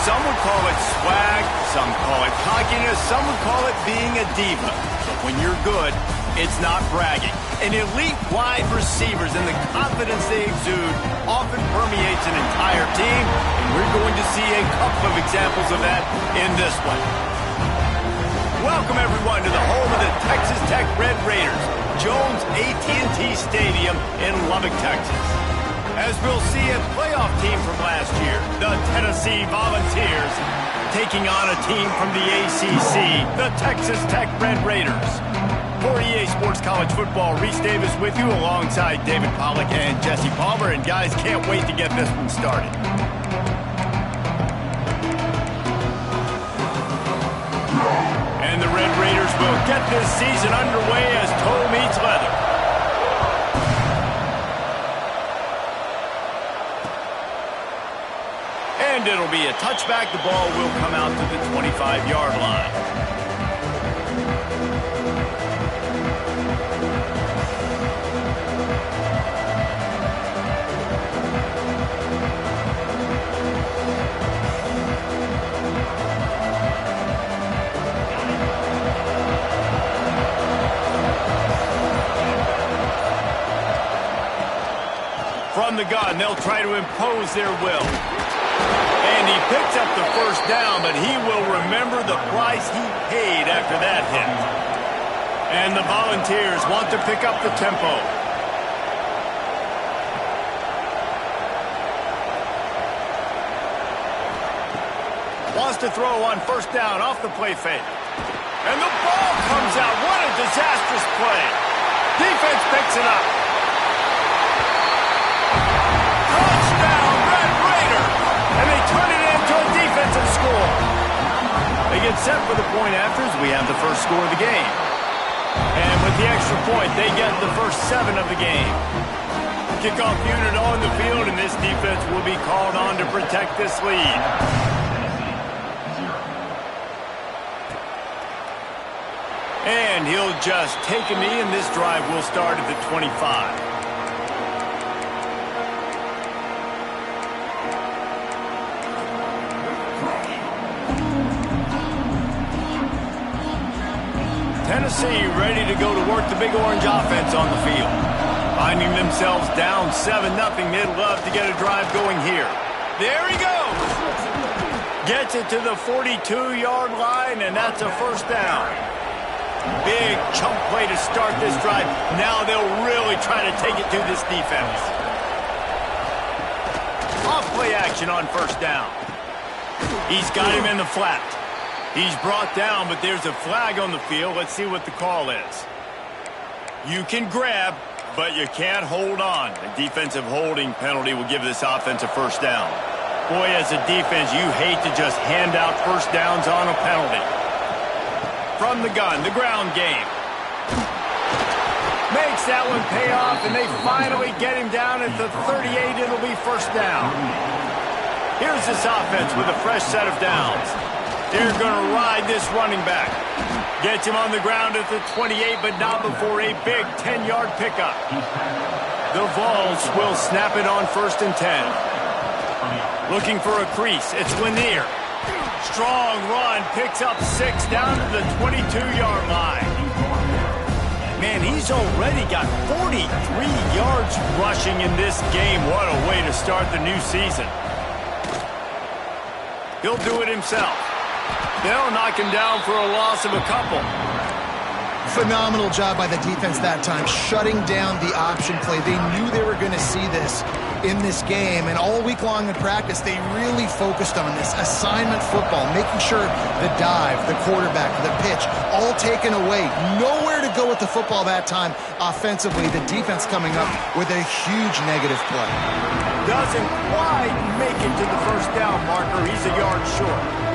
Some would call it swag, some call it cockiness, some would call it being a diva. But when you're good, it's not bragging. And elite wide receivers and the confidence they exude often permeates an entire team, and we're going to see a couple of examples of that in this one. Welcome, everyone, to the home of the Texas Tech Red Raiders, Jones AT&T Stadium in Lubbock, Texas. As we'll see a playoff team from last year, the Tennessee Volunteers, taking on a team from the ACC, the Texas Tech Red Raiders. For EA Sports College Football, Reese Davis with you alongside David Pollack and Jesse Palmer. And guys, can't wait to get this one started. And the Red Raiders will get this season underway as toe meets leather. And it'll be a touchback. The ball will come out to the 25-yard line. From the gun, they'll try to impose their will. And he picks up the first down, but he will remember the price he paid after that hit. And the Volunteers want to pick up the tempo. Wants to throw on first down off the play fake. And the ball comes out. What a disastrous play. Defense picks it up. And they turn it into a defensive score. They get set for the point afters. We have the first score of the game. And with the extra point, they get the first 7 of the game. Kickoff unit on the field, and this defense will be called on to protect this lead. And he'll just take a knee, and this drive will start at the 25. Tennessee ready to go to work the Big Orange offense on the field. Finding themselves down 7-0, they'd love to get a drive going here. There he goes! Gets it to the 42-yard line, and that's a first down. Big chunk play to start this drive. Now they'll really try to take it to this defense. Off play action on first down. He's got him in the flat. He's brought down, but there's a flag on the field. Let's see what the call is. You can grab, but you can't hold on. A defensive holding penalty will give this offense a first down. Boy, as a defense, you hate to just hand out first downs on a penalty. From the gun, the ground game. Makes that one pay off, and they finally get him down at the 38. It'll be first down. Here's this offense with a fresh set of downs. They're going to ride this running back. Gets him on the ground at the 28, but not before a big 10-yard pickup. The Vols will snap it on 1st and 10. Looking for a crease. It's Lanier. Strong run. Picks up 6 down to the 22-yard line. Man, he's already got 43 yards rushing in this game. What a way to start the new season. He'll do it himself. They'll knock him down for a loss of a couple. Phenomenal job by the defense that time, shutting down the option play. They knew they were going to see this in this game, and all week long in practice, they really focused on this assignment football, making sure the dive, the quarterback, the pitch, all taken away. Nowhere to go with the football that time offensively. The defense coming up with a huge negative play. Doesn't quite make it to the first down marker. He's a yard short.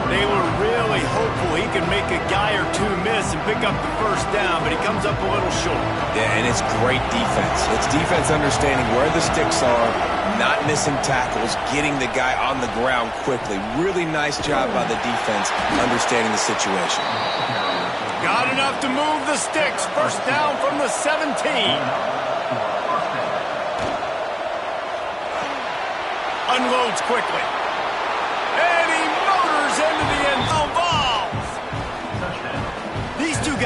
They were really hopeful he could make a guy or two miss and pick up the first down, but he comes up a little short. Yeah, and it's great defense. It's defense understanding where the sticks are, not missing tackles, getting the guy on the ground quickly. Really nice job by the defense understanding the situation. Got enough to move the sticks. First down from the 17. Unloads quickly.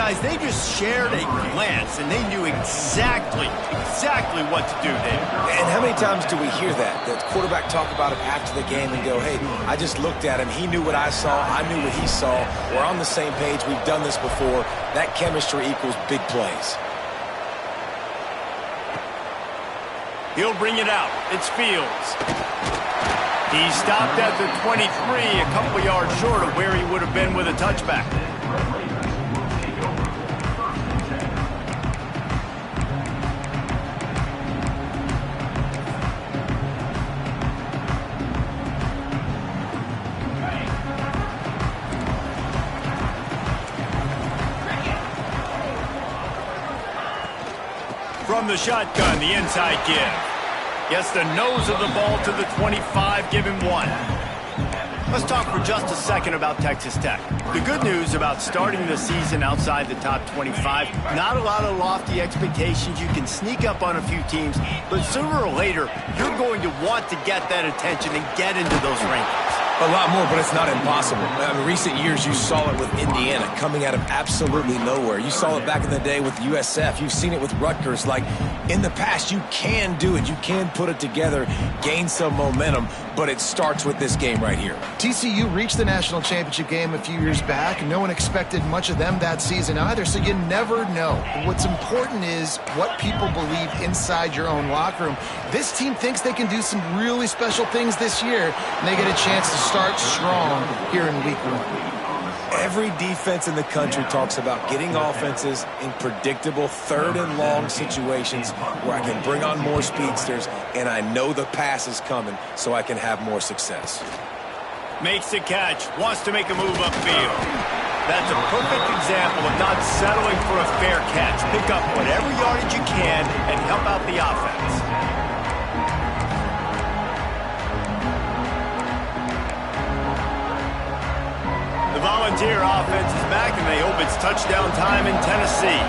guys, they just shared a glance, and they knew exactly what to do there. And how many times do we hear that? The quarterback talk about it after the game and go, hey, I just looked at him. He knew what I saw. I knew what he saw. We're on the same page. We've done this before. That chemistry equals big plays. He'll bring it out. It's Fields. He stopped at the 23, a couple yards short of where he would have been with a touchback. From the shotgun, the inside give. Gets the nose of the ball to the 25, give him one. Let's talk for just a second about Texas Tech. The good news about starting the season outside the top 25, not a lot of lofty expectations. You can sneak up on a few teams, but sooner or later, you're going to want to get that attention and get into those rankings. A lot more, but it's not impossible. In recent years, you saw it with Indiana coming out of absolutely nowhere. You saw it back in the day with USF. You've seen it with Rutgers. Like, in the past, you can do it. You can put it together, gain some momentum, but it starts with this game right here. TCU reached the national championship game a few years back. No one expected much of them that season either, so you never know. What's important is what people believe inside your own locker room. This team thinks they can do some really special things this year, and they get a chance to start strong here in week 1. Every defense in the country talks about getting offenses in predictable third and long situations where I can bring on more speedsters and I know the pass is coming so I can have more success. Makes the catch, wants to make a move upfield. That's a perfect example of not settling for a fair catch. Pick up whatever yardage you can and help out the offense. The Volunteer offense is back, and they hope it's touchdown time in Tennessee.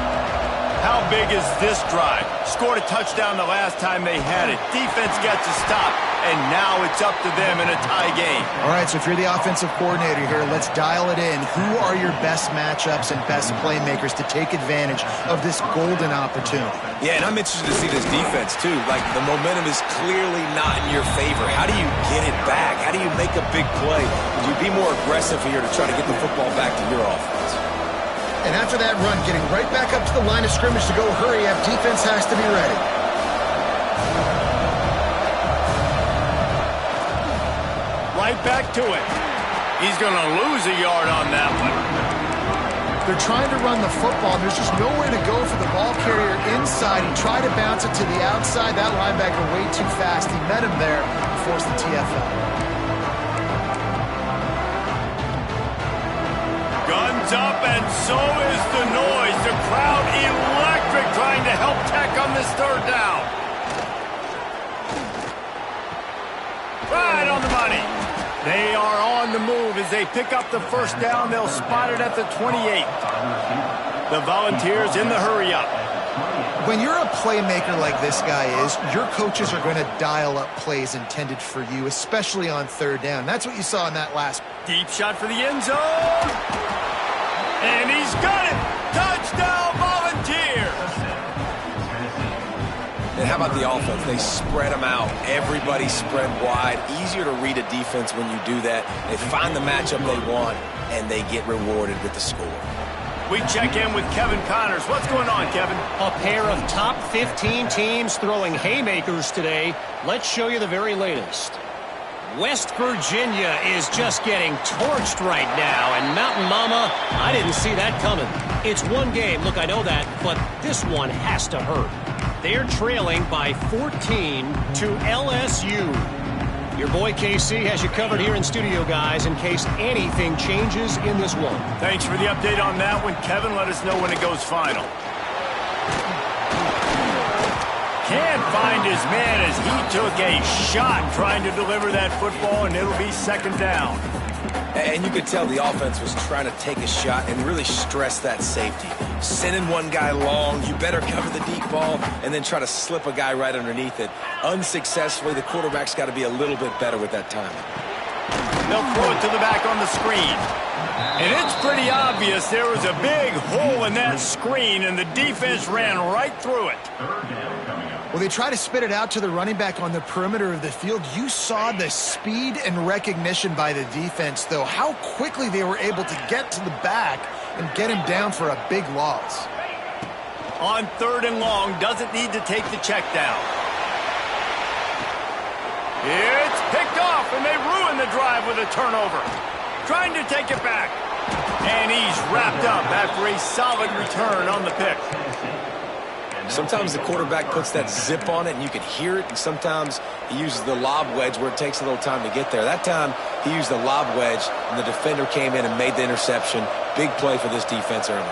How big is this drive? Scored a touchdown the last time they had it. Defense gets a stop, and now it's up to them in a tie game. All right, so if you're the offensive coordinator here, let's dial it in. Who are your best matchups and best playmakers to take advantage of this golden opportunity? Yeah, and I'm interested to see this defense, too. Like, the momentum is clearly not in your favor. How do you get it back? How do you make a big play? Would you be more aggressive here to try to get the football back to your offense? And after that run, getting right back up to the line of scrimmage to go hurry up, defense has to be ready. Right back to it. He's going to lose a yard on that one. They're trying to run the football. There's just nowhere to go for the ball carrier inside. He tried to bounce it to the outside. That linebacker way too fast. He met him there and forced the TFL. Guns up, and so is the noise. The crowd electric, trying to help Tech on this third down. Right on the money. They are on the move as they pick up the first down. They'll spot it at the 28. The Volunteers in the hurry-up. When you're a playmaker like this guy is, your coaches are going to dial up plays intended for you, especially on third down. That's what you saw in that last. Deep shot for the end zone. And he's got it. Touchdown, Volunteers. And how about the offense? They spread them out. Everybody spread wide. Easier to read a defense when you do that. They find the matchup they want, and they get rewarded with the score. We check in with Kevin Connors. What's going on, Kevin? A pair of top 15 teams throwing haymakers today. Let's show you the very latest. West Virginia is just getting torched right now, and Mountain Mama, I didn't see that coming. It's one game, look, I know that, but this one has to hurt. They're trailing by 14 to LSU. Your boy KC has you covered here in studio, guys, in case anything changes in this one. Thanks for the update on that one, Kevin. Let us know when it goes final. Can't find his man as he took a shot trying to deliver that football, and it'll be second down. And you could tell the offense was trying to take a shot and really stress that safety. Sending one guy long, you better cover the deep ball, and then try to slip a guy right underneath it. Unsuccessfully, the quarterback's got to be a little bit better with that timing. They'll throw it to the back on the screen. And it's pretty obvious there was a big hole in that screen, and the defense ran right through it. Well, they try to spit it out to the running back on the perimeter of the field. You saw the speed and recognition by the defense, though, how quickly they were able to get to the back and get him down for a big loss. On 3rd and long, doesn't need to take the check down. It's picked off, and they ruin the drive with a turnover. Trying to take it back. And he's wrapped up after a solid return on the pick. Sometimes the quarterback puts that zip on it and you can hear it, and sometimes he uses the lob wedge where it takes a little time to get there. That time he used the lob wedge and the defender came in and made the interception. Big play for this defense early.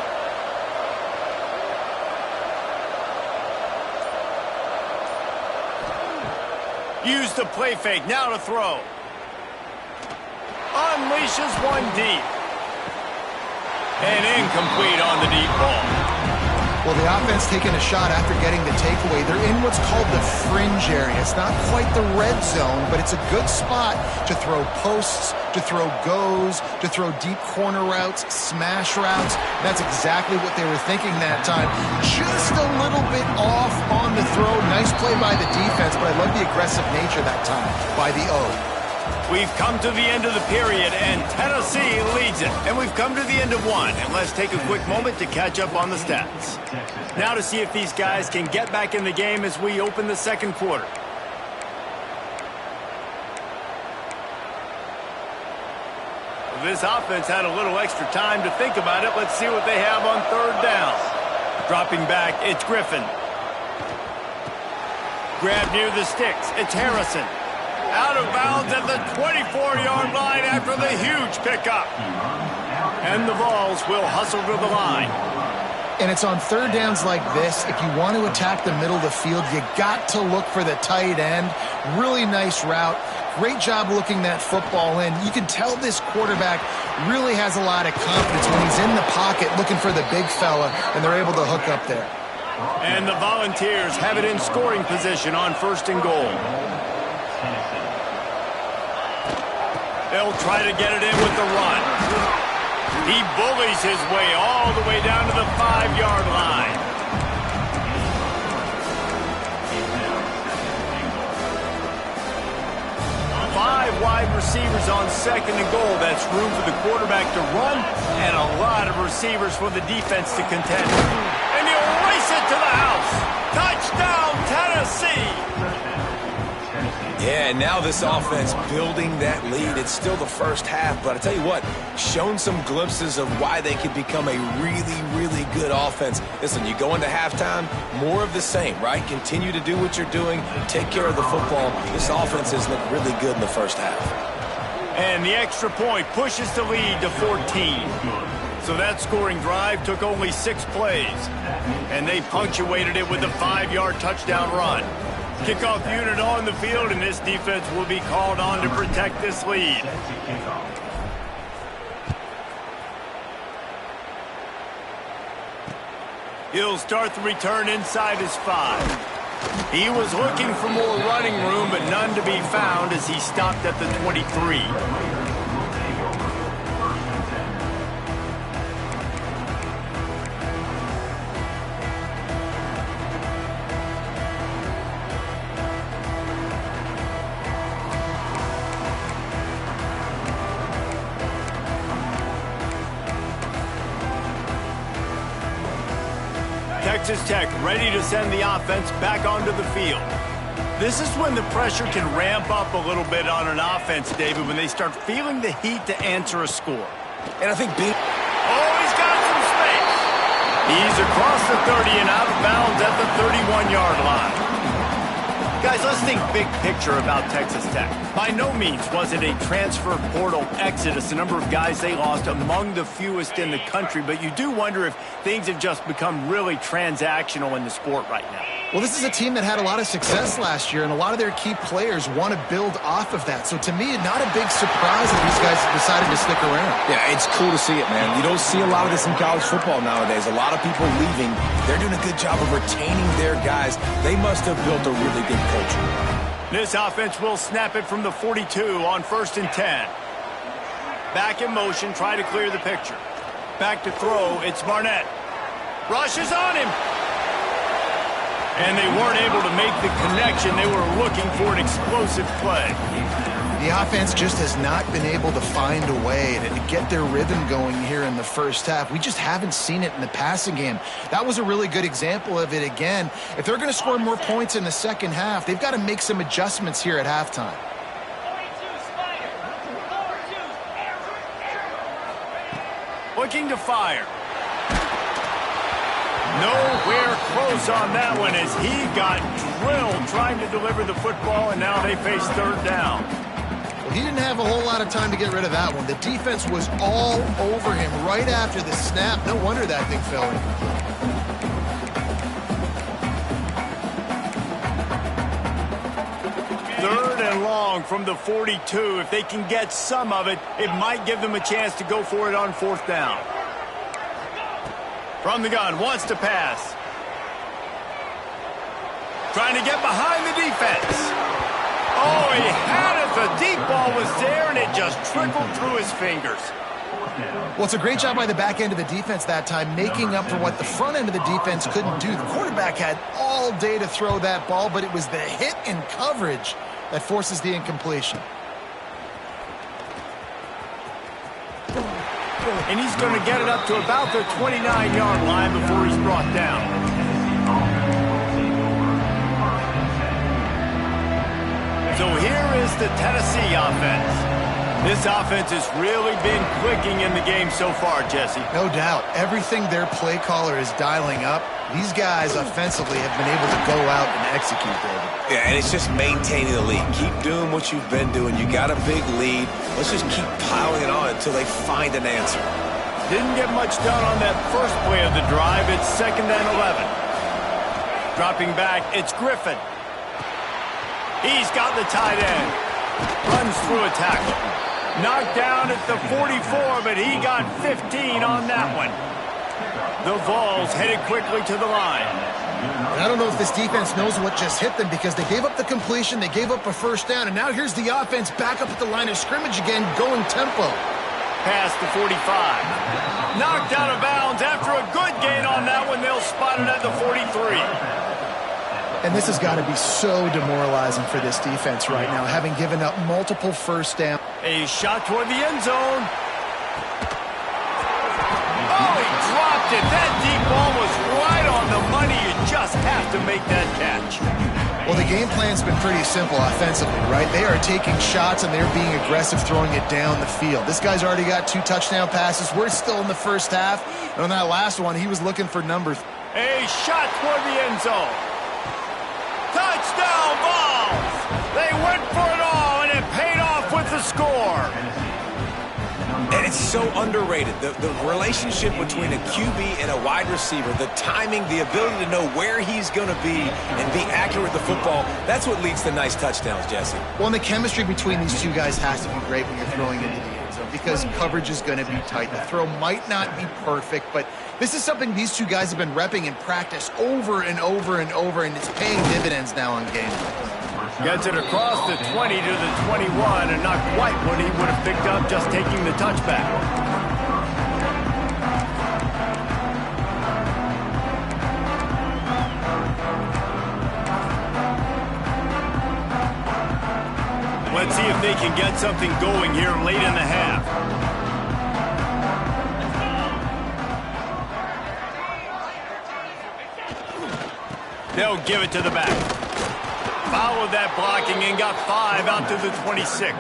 Use the play fake, now to throw. Unleashes one deep. And incomplete on the deep ball. Well, the offense taking a shot after getting the takeaway. They're in what's called the fringe area. It's not quite the red zone, but it's a good spot to throw posts, to throw goes, to throw deep corner routes, smash routes. That's exactly what they were thinking that time. Just a little bit off on the throw. Nice play by the defense, but I love the aggressive nature that time by the O. We've come to the end of the period, and Tennessee leads it. And we've come to the end of one. And let's take a quick moment to catch up on the stats. Now to see if these guys can get back in the game as we open the second quarter. This offense had a little extra time to think about it. Let's see what they have on 3rd down. Dropping back, it's Griffin. Grab near the sticks, it's Harrison. Out of bounds at the 24-yard line after the huge pickup. And the Vols will hustle to the line. And it's on 3rd downs like this. If you want to attack the middle of the field, you got to look for the tight end. Really nice route. Great job looking that football in. You can tell this quarterback really has a lot of confidence when he's in the pocket looking for the big fella, and they're able to hook up there. And the Volunteers have it in scoring position on 1st and goal. They'll try to get it in with the run. He bullies his way all the way down to the 5-yard line. Five wide receivers on 2nd and goal. That's room for the quarterback to run and a lot of receivers for the defense to contend. And he'll race it to the house. Touchdown, Tennessee! Yeah, and now this offense building that lead. It's still the first half, but I tell you what, shown some glimpses of why they could become a really, really good offense. Listen, you go into halftime, more of the same, right? Continue to do what you're doing, take care of the football. This offense has looked really good in the first half. And the extra point pushes the lead to 14. So that scoring drive took only 6 plays, and they punctuated it with a 5-yard touchdown run. Kickoff unit on the field, and this defense will be called on to protect this lead. He'll start the return inside his 5. He was looking for more running room, but none to be found as he stopped at the 23. Texas Tech ready to send the offense back onto the field. This is when the pressure can ramp up a little bit on an offense, David, when they start feeling the heat to answer a score. And I think Oh, he's got some space. He's across the 30 and out of bounds at the 31-yard line. Guys, let's think big picture about Texas Tech. By no means was it a transfer portal exodus, the number of guys they lost among the fewest in the country, but you do wonder if things have just become really transactional in the sport right now. Well, this is a team that had a lot of success last year, and a lot of their key players want to build off of that. So to me, not a big surprise that these guys decided to stick around. Yeah, it's cool to see it, man. You don't see a lot of this in college football nowadays. A lot of people leaving. They're doing a good job of retaining their guys. They must have built a really good culture. This offense will snap it from the 42 on 1st and 10. Back in motion, try to clear the picture. Back to throw, it's Barnett. Rushes on him. And they weren't able to make the connection. They were looking for an explosive play. The offense just has not been able to find a way to get their rhythm going here in the first half. We just haven't seen it in the passing game. That was a really good example of it again. If they're going to score more points in the second half, they've got to make some adjustments here at halftime. Looking to fire. Nowhere close on that one as he got drilled trying to deliver the football, and now they face third down. Well, he didn't have a whole lot of time to get rid of that one. The defense was all over him right after the snap. No wonder that thing fell in. Third and long from the 42. If they can get some of it, it might give them a chance to go for it on fourth down. From the gun, wants to pass. Trying to get behind the defense. Oh, he had it. The deep ball was there, and it just trickled through his fingers. Well, it's a great job by the back end of the defense that time, making up for what the front end of the defense couldn't do. The quarterback had all day to throw that ball, but it was the hit and coverage that forces the incompletion. And he's going to get it up to about the 29-yard line before he's brought down. So here is the Tennessee offense. This offense has really been clicking in the game so far, Jesse. No doubt. Everything their play caller is dialing up, these guys offensively have been able to go out and execute, David. Yeah, and it's just maintaining the lead. Keep doing what you've been doing. You got a big lead. Let's just keep piling it on until they find an answer. Didn't get much done on that first play of the drive. It's 2nd and 11. Dropping back, it's Griffin. He's got the tight end. Runs through a tackle. Knocked down at the 44, but he got 15 on that one. The Vols headed quickly to the line. I don't know if this defense knows what just hit them because they gave up the completion, they gave up a first down, and now here's the offense back up at the line of scrimmage again, going tempo. Past the 45. Knocked out of bounds after a good gain on that one. They'll spot it at the 43. And this has got to be so demoralizing for this defense right now, having given up multiple first downs. A shot toward the end zone. Oh, he dropped it. That deep ball was right on the money. You just have to make that catch. Well, the game plan's been pretty simple offensively, right? They are taking shots and they're being aggressive, throwing it down the field. This guy's already got 2 touchdown passes. We're still in the first half. And on that last one, he was looking for numbers. A shot toward the end zone. Touchdown Vols! They went for it all, and it paid off with the score. And it's so underrated. The relationship between a QB and a wide receiver, the timing, the ability to know where he's going to be and be accurate with the football, that's what leads to nice touchdowns, Jesse. Well, and the chemistry between these two guys has to be great when you're throwing into the end zone because coverage is going to be tight. The throw might not be perfect, but this is something these two guys have been repping in practice over and over and over, and it's paying dividends now on game. Gets it across the 20 to the 21, and not quite what he would have picked up just taking the touchback. Let's see if they can get something going here late in the half. They'll give it to the back. Followed that blocking and got 5 out to the 26.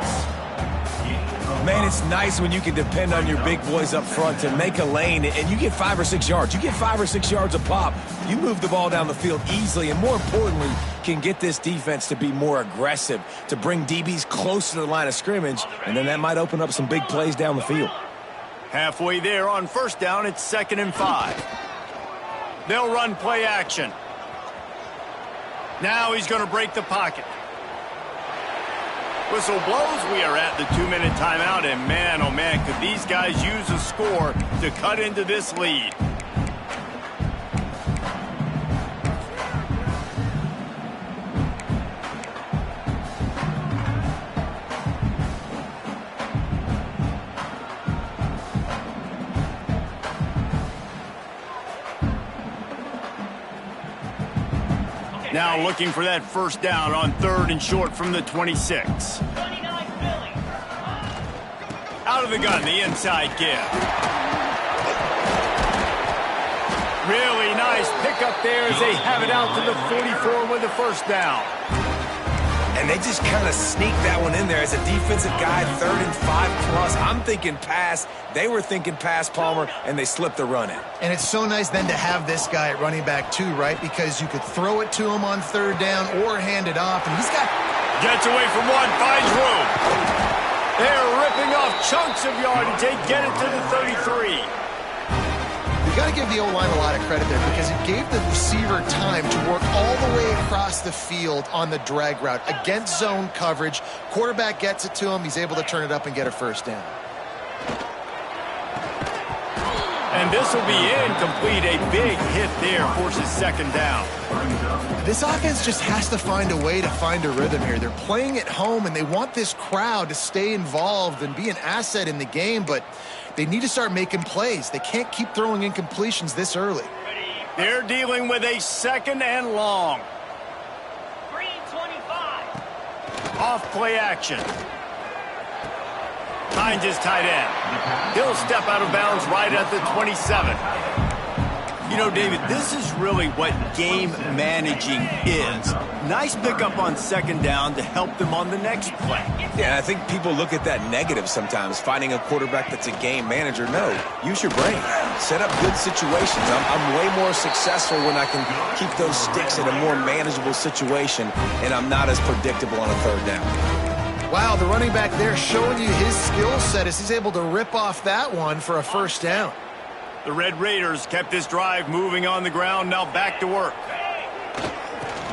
Man, it's nice when you can depend on your big boys up front to make a lane, and you get 5 or 6 yards. You get 5 or 6 yards a pop. You move the ball down the field easily, and more importantly, can get this defense to be more aggressive, to bring DBs close to the line of scrimmage, and then that might open up some big plays down the field. Halfway there on first down, it's 2nd and 5. They'll run play action. Now he's going to break the pocket. Whistle blows. We are at the 2-minute timeout, and man, oh man, could these guys use a score to cut into this lead. Now looking for that first down on 3rd and short from the 26. Out of the gun, the inside give. Really nice pickup there as they have it out to the 44 with the first down. And they just kind of sneak that one in there as a defensive guy, 3rd and 5+. I'm thinking pass. They were thinking pass, Palmer, and they slipped the run in. And it's so nice then to have this guy at running back too, right? Because you could throw it to him on 3rd down or hand it off, and he's got... Gets away from one, finds room. They're ripping off chunks of yardage. They get it to the 33. You got to give the O-line a lot of credit there because it gave the receiver time to work all the way across the field on the drag route against zone coverage. Quarterback gets it to him. He's able to turn it up and get a first down. And this will be incomplete. A big hit there forces 2nd down. This offense just has to find a way to find a rhythm here. They're playing at home, and they want this crowd to stay involved and be an asset in the game, but they need to start making plays. They can't keep throwing incompletions this early. They're dealing with a 2nd and long. 3-25. Off play action. Hines is tight end. He'll step out of bounds right at the 27. You know, David, this is really what game managing is. Nice pickup on 2nd down to help them on the next play. Yeah, I think people look at that negative sometimes, finding a quarterback that's a game manager. No, use your brain. Set up good situations. I'm way more successful when I can keep those sticks in a more manageable situation, and I'm not as predictable on a 3rd down. Wow, the running back there showing you his skill set as he's able to rip off that one for a first down. The Red Raiders kept this drive moving on the ground, now back to work.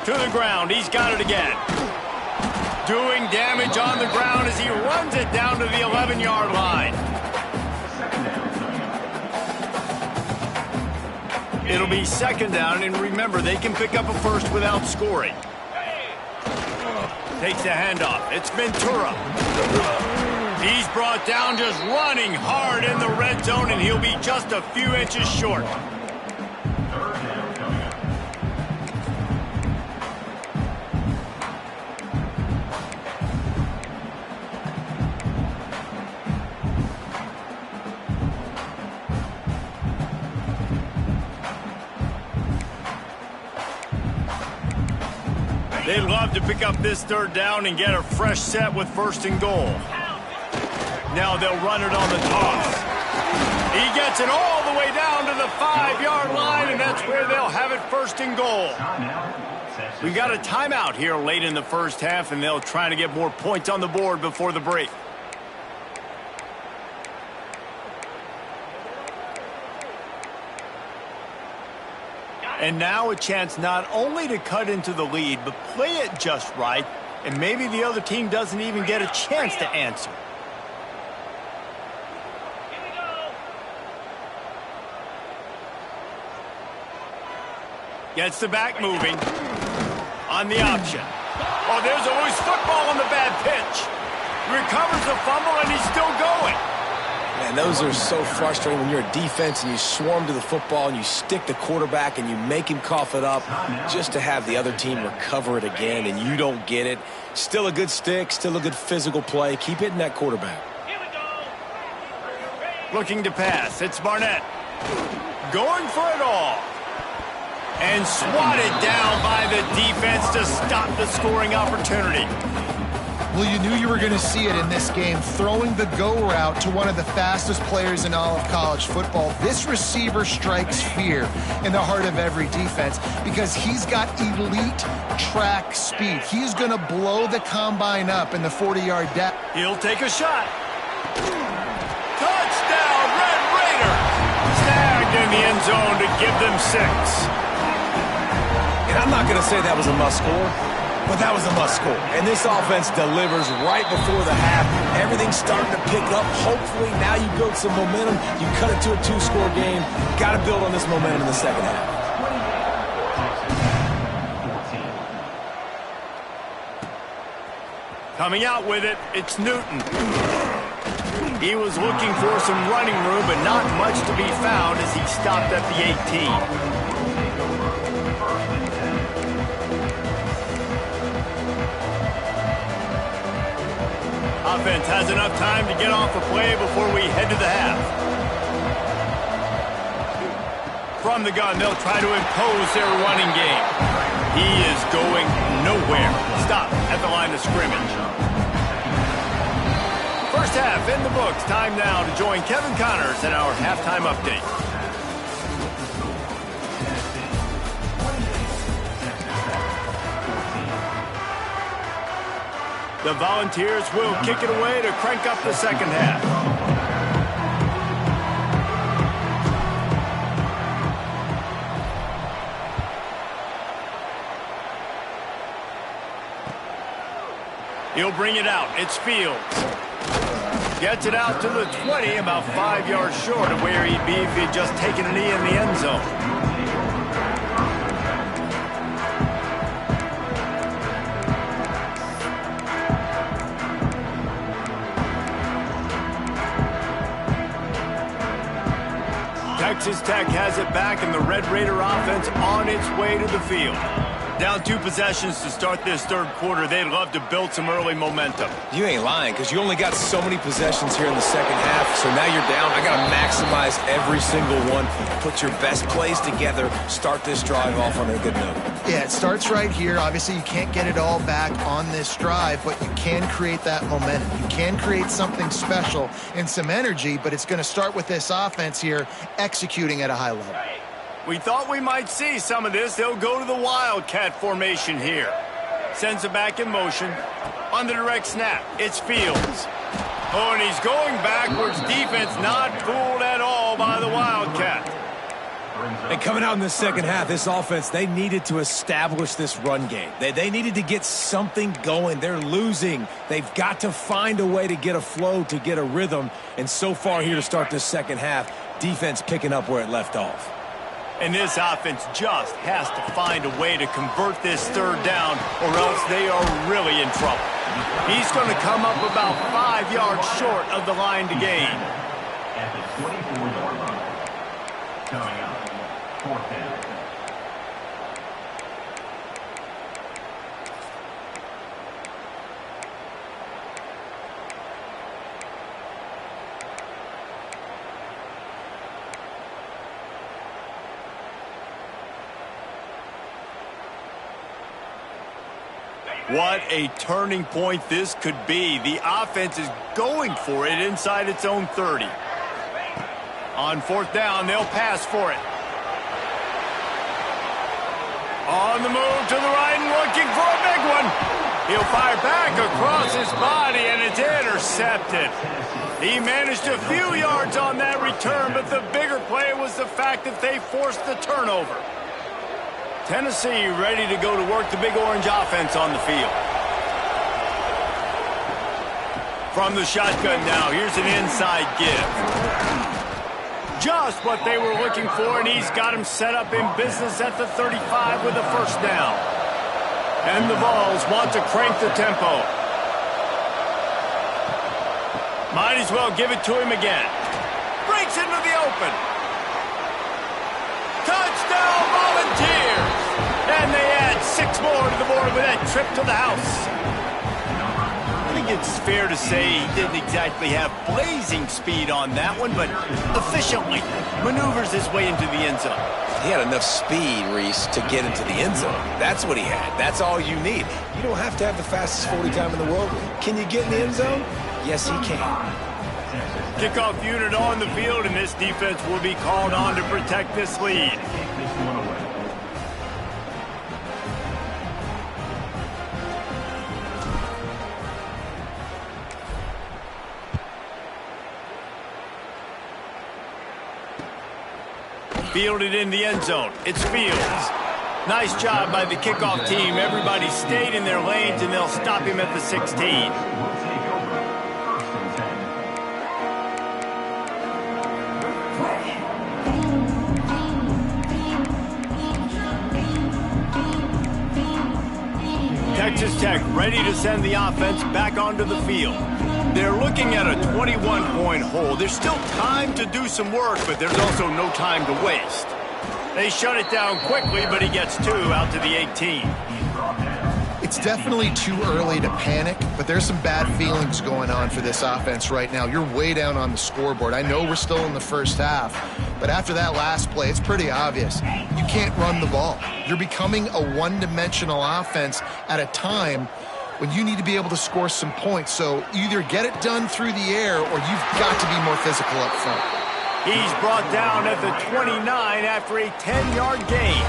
To the ground, he's got it again. Doing damage on the ground as he runs it down to the 11-yard line. It'll be 2nd down, and remember, they can pick up a first without scoring. Takes the handoff. It's Ventura. He's brought down just running hard in the red zone, and he'll be just a few inches short. They'd love to pick up this 3rd down and get a fresh set with 1st and goal. Now they'll run it on the toss. He gets it all the way down to the 5-yard line, and that's where they'll have it 1st and goal. We got a timeout here late in the first half, and they'll try to get more points on the board before the break. And now a chance not only to cut into the lead, but play it just right, and maybe the other team doesn't even get a chance to answer. Gets the back moving on the option. Oh, there's a loose football on the bad pitch. Recovers the fumble, and he's still going. Man, those are so frustrating when you're a defense and you swarm to the football and you stick the quarterback and you make him cough it up just to have the other team recover it again and you don't get it. Still a good stick, still a good physical play. Keep hitting that quarterback. Looking to pass. It's Barnett. Going for it all. And swatted down by the defense to stop the scoring opportunity. Well, you knew you were going to see it in this game, throwing the go route to one of the fastest players in all of college football. This receiver strikes fear in the heart of every defense because he's got elite track speed. He's going to blow the combine up in the 40-yard dash. He'll take a shot. Touchdown, Red Raiders! Snagged in the end zone to give them 6. And I'm not going to say that was a must-score, but that was a must-score. And this offense delivers right before the half. Everything's starting to pick up. Hopefully now you build some momentum. You cut it to a 2-score game. Got to build on this momentum in the second half. Coming out with it, it's Newton. He was looking for some running room, but not much to be found as he stopped at the 18. Offense has enough time to get off a play before we head to the half. From the gun, they'll try to impose their running game. He is going nowhere. Stop at the line of scrimmage. First half in the books. Time now to join Kevin Connors in our halftime update. The Volunteers will kick it away to crank up the second half. He'll bring it out. It's Fields. Gets it out to the 20, about 5 yards short of where he'd be if he'd just taken a knee in the end zone. Texas Tech has it back, and the Red Raider offense on its way to the field. Down 2 possessions to start this third quarter. They'd love to build some early momentum. You ain't lying, because you only got so many possessions here in the second half, so now you're down. I got to maximize every single one. Put your best plays together. Start this drive off on a good note. Yeah, it starts right here. Obviously, you can't get it all back on this drive, but you can create that momentum. You can create something special and some energy, but it's going to start with this offense here executing at a high level. We thought we might see some of this. They'll go to the Wildcat formation here. Sends it back in motion. On the direct snap, it's Fields. Oh, and he's going backwards. Defense not fooled at all by the Wildcat. And coming out in the second half, this offense, they needed to establish this run game. They needed to get something going. They're losing. They've got to find a way to get a flow, to get a rhythm. And so far here to start this second half, defense picking up where it left off. And this offense just has to find a way to convert this third down, or else they are really in trouble. He's going to come up about 5 yards short of the line to gain. At the 24-yard line, coming up, 4th down. What a turning point this could be. The offense is going for it inside its own 30. On 4th down, they'll pass for it. On the move to the right and looking for a big one. He'll fire back across his body, and it's intercepted. He managed a few yards on that return, but the bigger play was the fact that they forced the turnover. Tennessee ready to go to work the Big Orange offense on the field. From the shotgun now, here's an inside give. Just what they were looking for, and he's got him set up in business at the 35 with a first down. And the Vols want to crank the tempo. Might as well give it to him again. Breaks into the open. Touchdown, Volunteers! And they add 6 more to the board with that trip to the house. I think it's fair to say he didn't exactly have blazing speed on that one, but efficiently maneuvers his way into the end zone. He had enough speed, Reese, to get into the end zone. That's what he had. That's all you need. You don't have to have the fastest 40 time in the world. Can you get in the end zone? Yes, he can. Kickoff unit on the field, and this defense will be called on to protect this lead. Fielded in the end zone. It's Fields. Nice job by the kickoff team. Everybody stayed in their lanes, and they'll stop him at the 16. Texas Tech ready to send the offense back onto the field. They're looking at a 21-point hole. There's still time to do some work, but there's also no time to waste. They shut it down quickly, but he gets 2 out to the 18. It's definitely too early to panic, but there's some bad feelings going on for this offense right now. You're way down on the scoreboard. I know we're still in the first half, but after that last play, it's pretty obvious. You can't run the ball. You're becoming a one-dimensional offense at a time when you need to be able to score some points. So either get it done through the air or you've got to be more physical up front. He's brought down at the 29 after a 10-yard gain.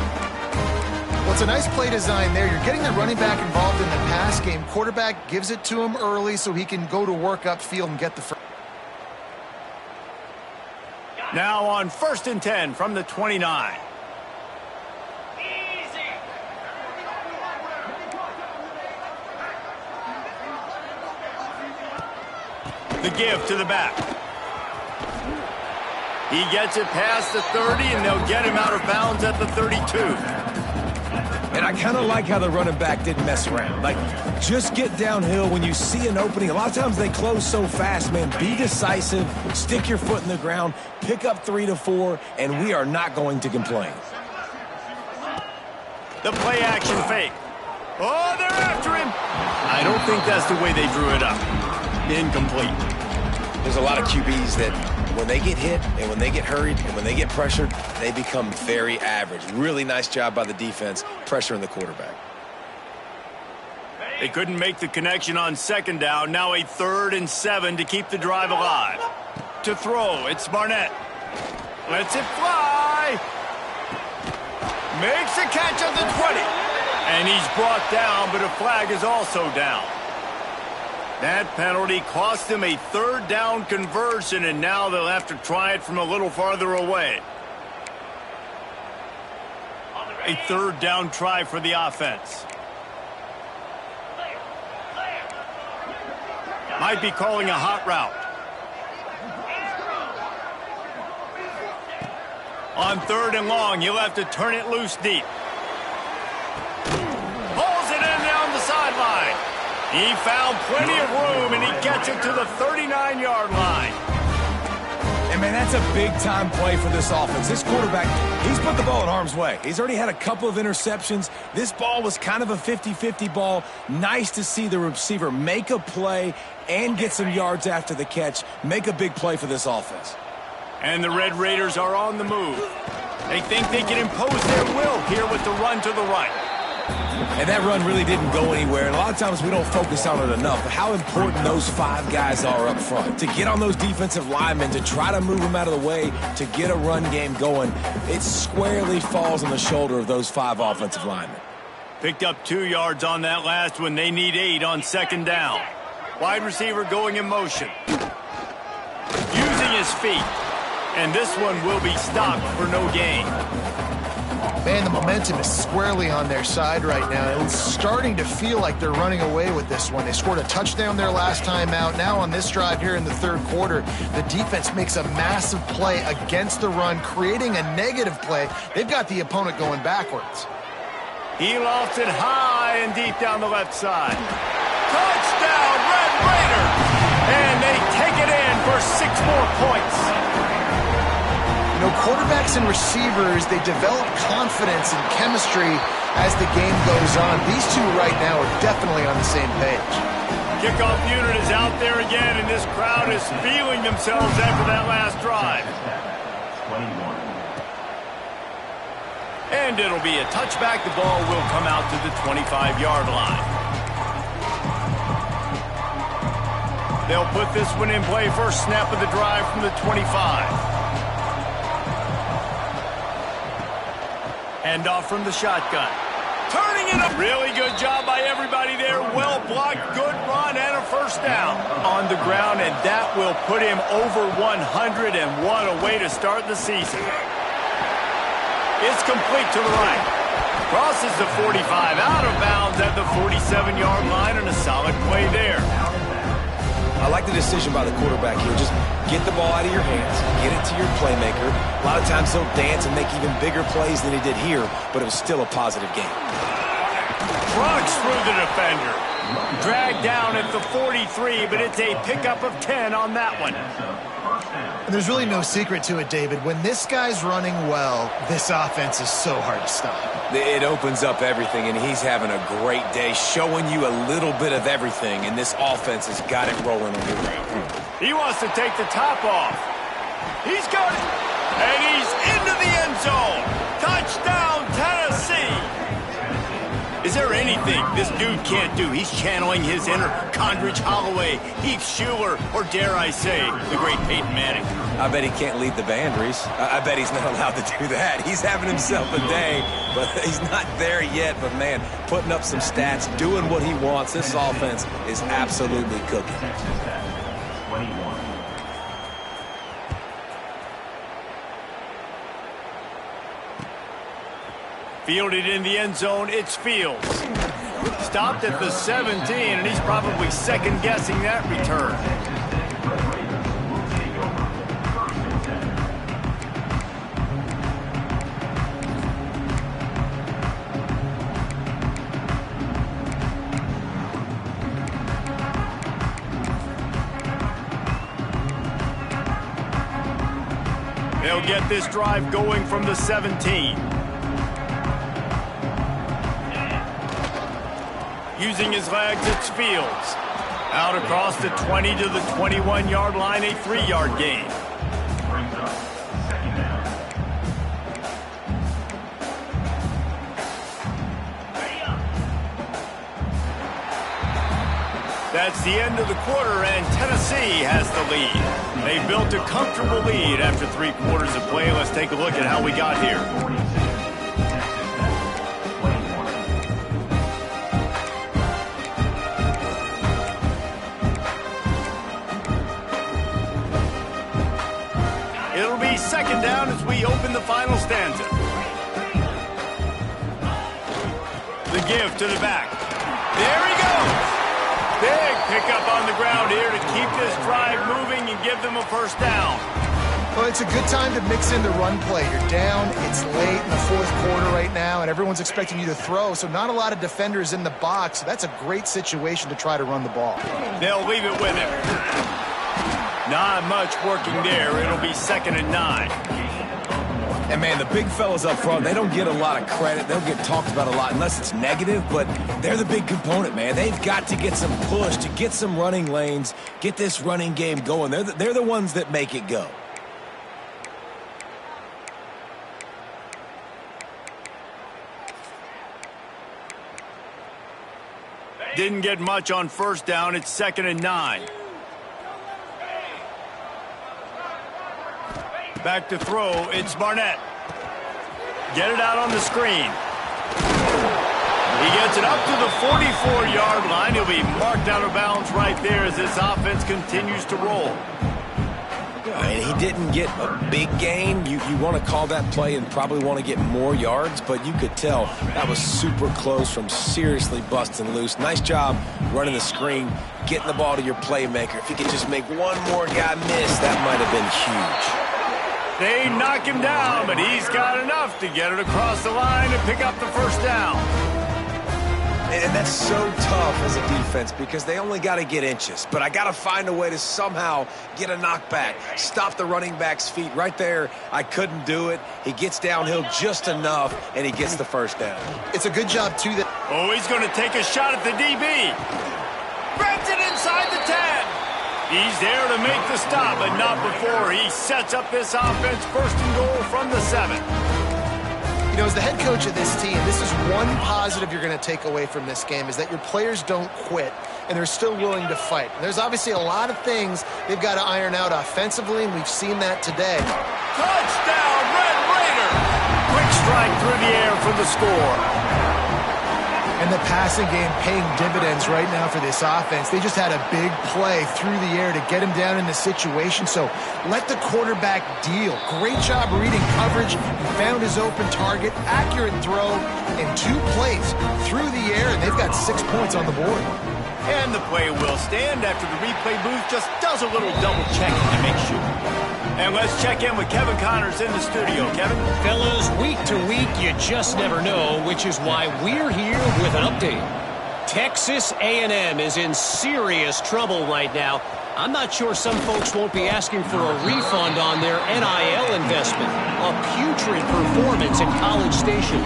Well, it's a nice play design there. You're getting the running back involved in the pass game. Quarterback gives it to him early so he can go to work upfield and get the first. Now on 1st and 10 from the 29. The give to the back. He gets it past the 30, and they'll get him out of bounds at the 32. And I kind of like how the running back didn't mess around. Like, just get downhill when you see an opening. A lot of times they close so fast, man. Be decisive, stick your foot in the ground, pick up 3 to 4, and we are not going to complain. The play action fake. Oh, they're after him. I don't think that's the way they drew it up. Incomplete. There's a lot of QBs that when they get hit and when they get hurried and when they get pressured, they become very average. Really nice job by the defense pressuring the quarterback. They couldn't make the connection on 2nd down. Now a 3rd and 7 to keep the drive alive. To throw, it's Barnett. Lets it fly. Makes a catch at the 20. And he's brought down, but a flag is also down. That penalty cost them a 3rd down conversion, and now they'll have to try it from a little farther away. A 3rd down try for the offense. Might be calling a hot route. On 3rd and long, you'll have to turn it loose deep. Pulls it in down the sideline. He found plenty of room, and he gets it to the 39-yard line. And, man, that's a big-time play for this offense. This quarterback, he's put the ball in harm's way. He's already had a couple of interceptions. This ball was kind of a 50-50 ball. Nice to see the receiver make a play and get some yards after the catch. Make a big play for this offense. And the Red Raiders are on the move. They think they can impose their will here with the run to the right. And that run really didn't go anywhere. And a lot of times we don't focus on it enough. But how important those 5 guys are up front. To get on those defensive linemen, to try to move them out of the way, to get a run game going, it squarely falls on the shoulder of those 5 offensive linemen. Picked up 2 yards on that last one. They need 8 on 2nd down. Wide receiver going in motion. Using his feet. And this one will be stopped for no gain. Man, the momentum is squarely on their side right now. It's starting to feel like they're running away with this one. They scored a touchdown their last time out. Now on this drive here in the 3rd quarter, the defense makes a massive play against the run, creating a negative play. They've got the opponent going backwards. He lofts it high and deep down the left side. Touchdown, Red Raiders! And they take it in for 6 more points. You know, quarterbacks and receivers, they develop confidence and chemistry as the game goes on. These two right now are definitely on the same page. Kickoff unit is out there again, and this crowd is feeling themselves after that last drive. 21. And it'll be a touchback. The ball will come out to the 25-yard line. They'll put this one in play. First snap of the drive from the 25. Hand off from the shotgun. Turning it up. Really good job by everybody there. Well blocked, good run, and a 1st down. On the ground, and that will put him over 100, and what a way to start the season. It's complete to the right. Crosses the 45, out of bounds at the 47-yard line, and a solid play there. I like the decision by the quarterback here. Just get the ball out of your hands, get it to your playmaker. A lot of times he'll dance and make even bigger plays than he did here, but it was still a positive game. Trucks through the defender. Dragged down at the 43, but it's a pickup of 10 on that one. And there's really no secret to it, David. When this guy's running well, this offense is so hard to stop. It opens up everything, and he's having a great day, showing you a little bit of everything, and this offense has got it rolling on the ground. He wants to take the top off. He's got it, and he's into the end zone. Touchdown, Tennessee. Is there anything this dude can't do? He's channeling his inner Condridge Holloway, Heath Schuler, or dare I say, the great Peyton Manning. I bet he can't lead the boundaries. I bet he's not allowed to do that. He's having himself a day, but he's not there yet. But, man, putting up some stats, doing what he wants. This offense is absolutely cooking. 21. Fielded in the end zone, it's Fields. Stopped at the 17, and he's probably second-guessing that return. They'll get this drive going from the 17. Using his legs, it's Fields. Out across the 20 to the 21-yard line, a 3-yard gain. Brings up second down. That's the end of the quarter, and Tennessee has the lead. They built a comfortable lead after 3 quarters of play. Let's take a look at how we got here. 46. It'll be second down as we open the final stanza. The give to the back. There he goes. Big pickup on the ground here to keep this drive moving and give them a first down. Well, it's a good time to mix in the run play. You're down, it's late in the 4th quarter right now, and everyone's expecting you to throw, so not a lot of defenders in the box. So that's a great situation to try to run the ball. They'll leave it with him. Not much working there. It'll be 2nd and 9. And, man, the big fellas up front, they don't get a lot of credit. They'll get talked about a lot unless it's negative, but they're the big component, man. They've got to get some push, to get some running lanes, get this running game going. They're the ones that make it go. Didn't get much on first down. It's 2nd and 9. Back to throw, it's Barnett. Get it out on the screen. He gets it up to the 44-yard line. He'll be marked out of bounds right there as this offense continues to roll. And he didn't get a big gain. You want to call that play and probably want to get more yards, but you could tell that was super close from seriously busting loose. Nice job running the screen, getting the ball to your playmaker. If you could just make one more guy miss, that might have been huge. They knock him down, but he's got enough to get it across the line and pick up the first down. And that's so tough as a defense because they only got to get inches. But I got to find a way to somehow get a knockback, stop the running back's feet. Right there, I couldn't do it. He gets downhill just enough, and he gets the first down. It's a good job, too. Oh, he's going to take a shot at the DB. Grabs it inside the 10. He's there to make the stop, but not before he sets up this offense 1st and goal from the 7. You know, as the head coach of this team, this is one positive you're going to take away from this game, is that your players don't quit, and they're still willing to fight. And there's obviously a lot of things they've got to iron out offensively, and we've seen that today. Touchdown, Red Raider! Quick strike through the air for the score. And the passing game paying dividends right now for this offense. They just had a big play through the air to get him down in the situation. So let the quarterback deal. Great job reading coverage. He found his open target. Accurate throw in 2 plays through the air, and they've got 6 points on the board. And the play will stand after the replay booth just does a little double checking to make sure. And let's check in with Kevin Connors in the studio. Kevin? Fellas, week to week, you just never know, which is why we're here with an update. Texas A&M is in serious trouble right now. I'm not sure some folks won't be asking for a refund on their NIL investment. A putrid performance in College Station.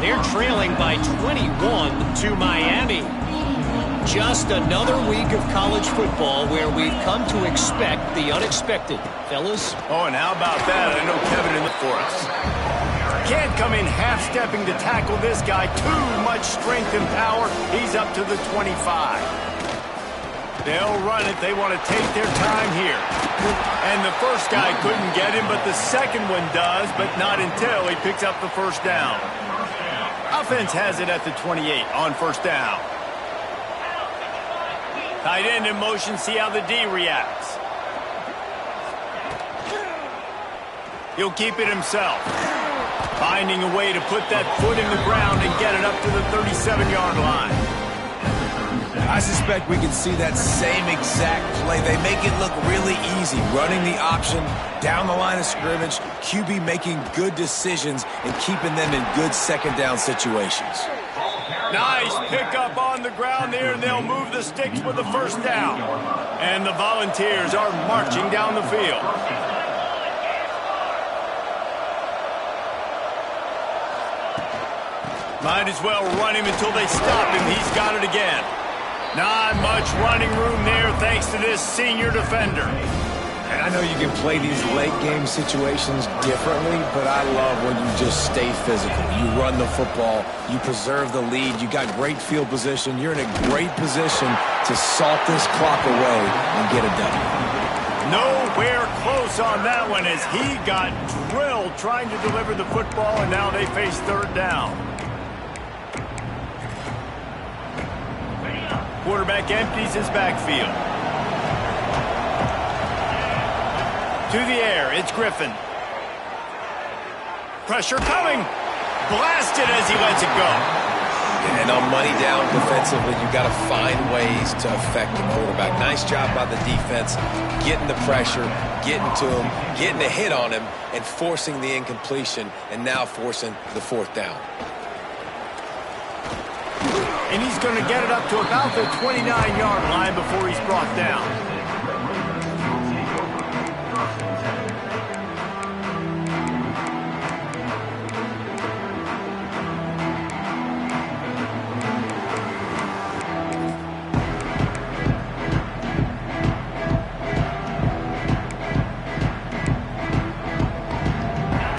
They're trailing by 21 to Miami. Just another week of college football where we've come to expect the unexpected. Fellas? Oh, and how about that? I know Kevin in it for us. Can't come in half-stepping to tackle this guy. Too much strength and power. He's up to the 25. They'll run it. They want to take their time here. And the first guy couldn't get him, but the second one does, but not until he picks up the first down. Offense has it at the 28 on first down. Tight end in motion. See how the D reacts. He'll keep it himself. Finding a way to put that foot in the ground and get it up to the 37-yard line. I suspect we can see that same exact play. They make it look really easy, running the option down the line of scrimmage, QB making good decisions and keeping them in good second down situations. Nice pickup on the ground there, and they'll move the sticks with the first down. And the Volunteers are marching down the field. Might as well run him until they stop him. He's got it again. Not much running room there thanks to this senior defender. And I know you can play these late game situations differently, but I love when you just stay physical. You run the football, you preserve the lead, you got great field position, you're in a great position to salt this clock away and get it done. Nowhere close on that one as he got drilled trying to deliver the football, and now they face third down. Quarterback empties his backfield. To the air, it's Griffin. Pressure coming. Blasted as he lets it go. And on money down defensively, you've got to find ways to affect the quarterback. Nice job by the defense, getting the pressure, getting to him, getting a hit on him, and forcing the incompletion, and now forcing the fourth down. And he's going to get it up to about the 29-yard line before he's brought down.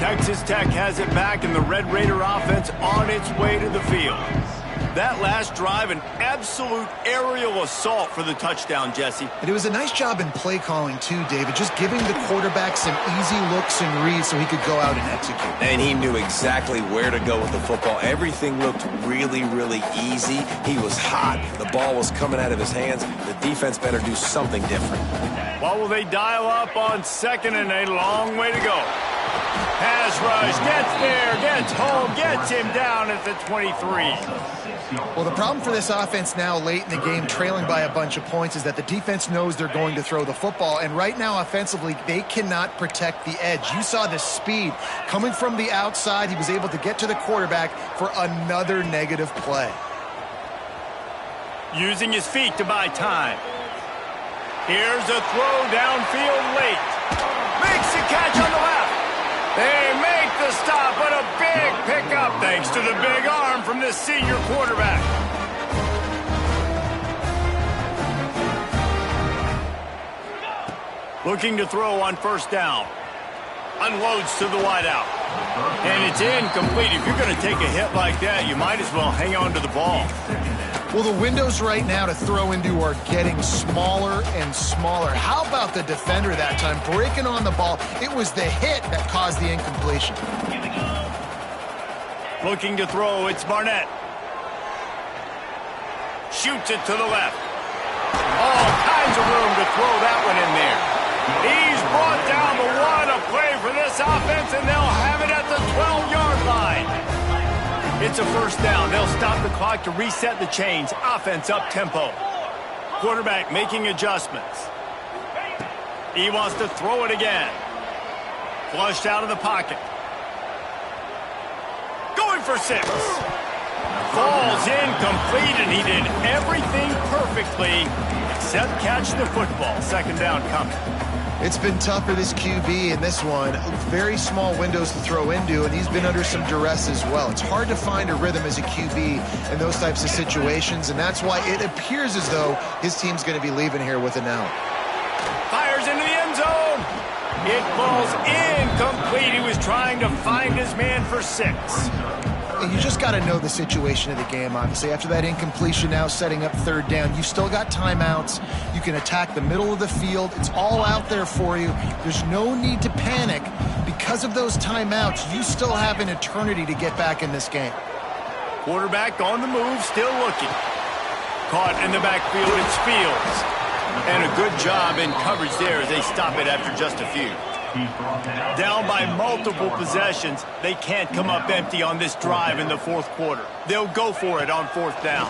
Texas Tech has it back, and the Red Raider offense on its way to the field. That last drive, an absolute aerial assault for the touchdown, Jesse. And it was a nice job in play calling, too, David, just giving the quarterback some easy looks and reads so he could go out and execute. And he knew exactly where to go with the football. Everything looked really, really easy. He was hot. The ball was coming out of his hands. The defense better do something different. What will they dial up on second and a long way to go? Pass rush, gets there, gets home, gets him down at the 23. Well, the problem for this offense now late in the game, trailing by a bunch of points, is that the defense knows they're going to throw the football. And right now, offensively, they cannot protect the edge. You saw the speed coming from the outside. He was able to get to the quarterback for another negative play. Using his feet to buy time. Here's a throw downfield late. Makes the catch on the left. They make the stop, but a big pickup thanks to the big arm from this senior quarterback. Looking to throw on first down. Unloads to the wideout. And it's incomplete. If you're going to take a hit like that, you might as well hang on to the ball. Well, the windows right now to throw into are getting smaller and smaller. How about the defender that time breaking on the ball? It was the hit that caused the incompletion. Looking to throw, it's Barnett. Shoots it to the left. All kinds of room to throw that one in there. He's brought down the one, a play for this offense, and they'll have it at the 12-yard line. It's a first down. They'll stop the clock to reset the chains. Offense up-tempo. Quarterback making adjustments. He wants to throw it again. Flushed out of the pocket. Going for 6. Falls incomplete, and he did everything perfectly except catch the football. Second down coming. It's been tough for this QB in this one. Very small windows to throw into, and he's been under some duress as well. It's hard to find a rhythm as a QB in those types of situations, and that's why it appears as though his team's going to be leaving here with an out. Fires into the end zone. It falls incomplete. He was trying to find his man for 6. And you just got to know the situation of the game, obviously. After that incompletion, now setting up third down, you've still got timeouts. You can attack the middle of the field. It's all out there for you. There's no need to panic. Because of those timeouts, you still have an eternity to get back in this game. Quarterback on the move, still looking. Caught in the backfield, it's Fields. And a good job in coverage there as they stop it after just a few. Down by multiple possessions, they can't come up empty on this drive in the fourth quarter. They'll go for it on 4th down.